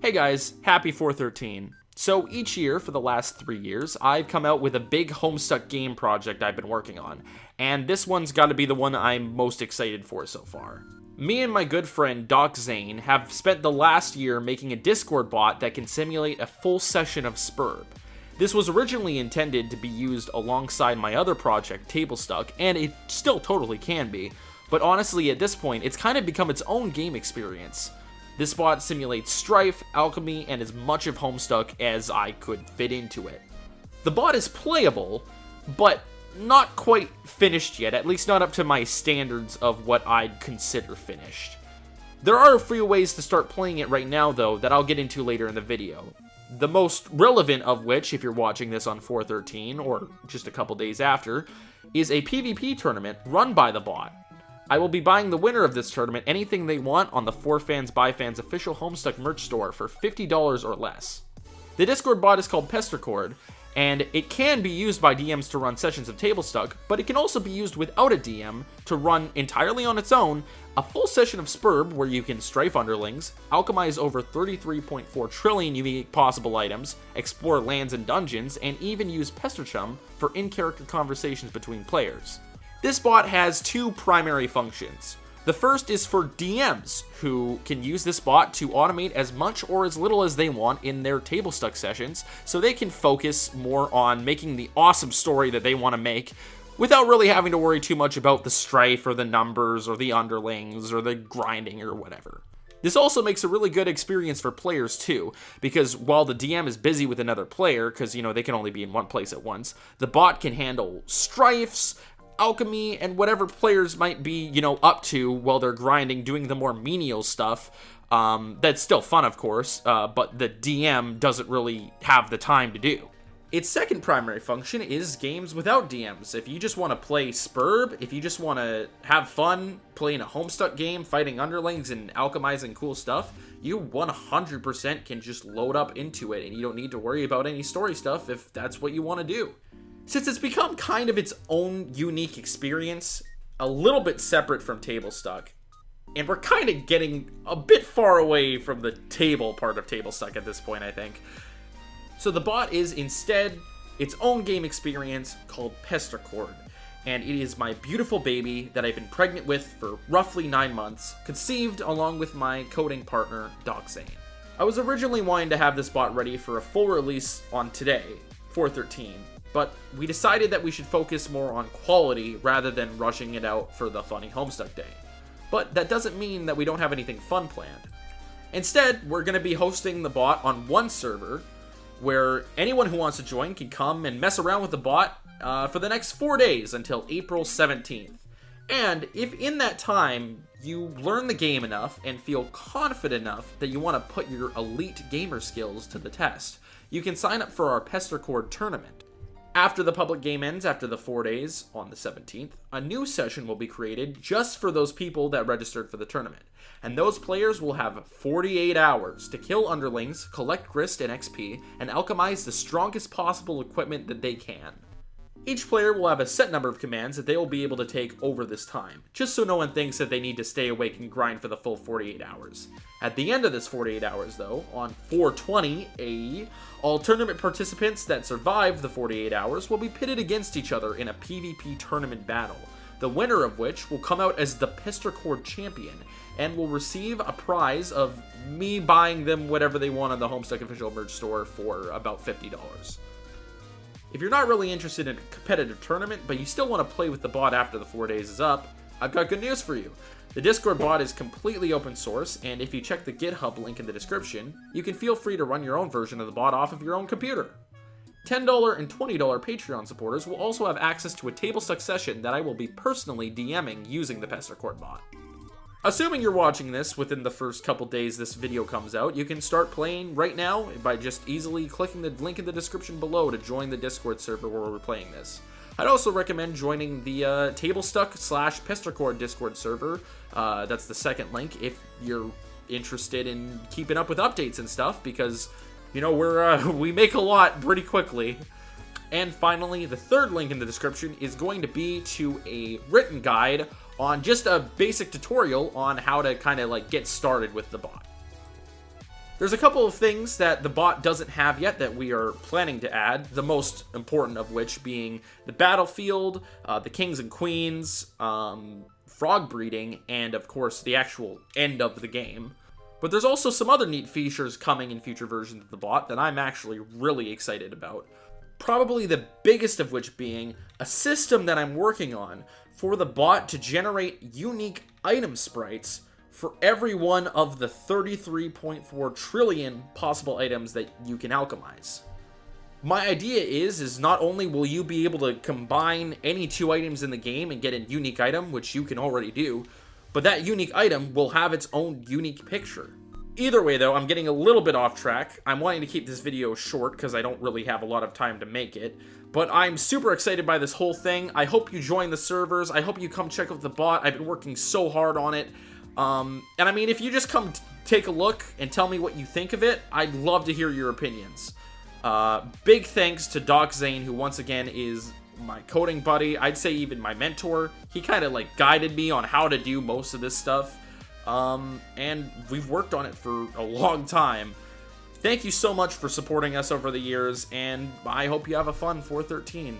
Hey guys, happy 413. So each year for the last 3 years, I've come out with a big Homestuck game project I've been working on, and this one's got to be the one I'm most excited for so far. Me and my good friend Doc Zane have spent the last year making a Discord bot that can simulate a full session of SBURB. This was originally intended to be used alongside my other project, TABLESTUCK, and it still totally can be, but honestly at this point it's kind of become its own game experience. This bot simulates strife, alchemy, and as much of Homestuck as I could fit into it. The bot is playable, but not quite finished yet, at least not up to my standards of what I'd consider finished. There are a few ways to start playing it right now though that I'll get into later in the video. The most relevant of which, if you're watching this on 413 or just a couple days after, is a PvP tournament run by the bot. I will be buying the winner of this tournament anything they want on the 4Fans by Fans official Homestuck merch store for $50 or less. The Discord bot is called Pestercord, and it can be used by DMs to run sessions of TableStuck, but it can also be used without a DM to run entirely on its own a full session of SBURB where you can strafe underlings, alchemize over 33.4 trillion unique possible items, explore lands and dungeons, and even use Pesterchum for in-character conversations between players. This bot has two primary functions. The first is for DMs, who can use this bot to automate as much or as little as they want in their TableStuck sessions, so they can focus more on making the awesome story that they want to make, without really having to worry too much about the strife or the numbers or the underlings or the grinding or whatever. This also makes a really good experience for players too, because while the DM is busy with another player, because they can only be in one place at once, the bot can handle strifes, alchemy, and whatever players might be, up to while they're grinding, doing the more menial stuff. That's still fun, of course, but the DM doesn't really have the time to do. Its second primary function is games without DMs. If you just want to play SBURB, if you just want to have fun playing a Homestuck game, fighting underlings and alchemizing cool stuff, you 100% can just load up into it, and you don't need to worry about any story stuff if that's what you want to do. Since it's become kind of its own unique experience, a little bit separate from TableStuck, and we're kind of getting a bit far away from the table part of TableStuck at this point, I think. So the bot is instead its own game experience called Pestercord, and it is my beautiful baby that I've been pregnant with for roughly 9 months, conceived along with my coding partner, Doc Zane. I was originally wanting to have this bot ready for a full release on today, 413, but we decided that we should focus more on quality rather than rushing it out for the funny Homestuck day. But that doesn't mean that we don't have anything fun planned. Instead, we're going to be hosting the bot on one server, where anyone who wants to join can come and mess around with the bot for the next 4 days until April 17th. And if in that time you learn the game enough and feel confident enough that you want to put your elite gamer skills to the test, you can sign up for our Pestercord tournament. After the public game ends after the 4 days, on the 17th, a new session will be created just for those people that registered for the tournament. And those players will have 48 hours to kill underlings, collect grist and XP, and alchemize the strongest possible equipment that they can. Each player will have a set number of commands that they will be able to take over this time, just so no one thinks that they need to stay awake and grind for the full 48 hours. At the end of this 48 hours though, on 420 all tournament participants that survive the 48 hours will be pitted against each other in a PvP tournament battle, the winner of which will come out as the Pestercord champion, and will receive a prize of me buying them whatever they want on the Homestuck official merch store for about $50. If you're not really interested in a competitive tournament, but you still want to play with the bot after the 4 days is up, I've got good news for you. The Discord bot is completely open source, and if you check the GitHub link in the description, you can feel free to run your own version of the bot off of your own computer. $10 and $20 Patreon supporters will also have access to a TableStuck session that I will be personally DMing using the Pestercord bot. Assuming you're watching this within the first couple days this video comes out, you can start playing right now by just easily clicking the link in the description below to join the Discord server where we're playing this. I'd also recommend joining the TableStuck/Pestercord Discord server. That's the second link if you're interested in keeping up with updates and stuff, because we make a lot pretty quickly. And finally, the third link in the description is going to be to a written guide on just a basic tutorial on how to kind of get started with the bot. There's a couple of things that the bot doesn't have yet that we are planning to add, the most important of which being the battlefield, the kings and queens, frog breeding, and of course the actual end of the game. But there's also some other neat features coming in future versions of the bot that I'm actually really excited about. Probably the biggest of which being a system that I'm working on for the bot to generate unique item sprites for every one of the 33.4 trillion possible items that you can alchemize. My idea is not only will you be able to combine any two items in the game and get a unique item, which you can already do, but that unique item will have its own unique picture. Either way though, I'm getting a little bit off track. I'm wanting to keep this video short because I don't really have a lot of time to make it. But I'm super excited by this whole thing. I hope you join the servers. I hope you come check out the bot. I've been working so hard on it. And I mean, if you just come take a look and tell me what you think of it, I'd love to hear your opinions. Big thanks to Doc Zane, who once again is my coding buddy. I'd say even my mentor. He kind of like guided me on how to do most of this stuff. And we've worked on it for a long time. Thank you so much for supporting us over the years, and I hope you have a fun 413.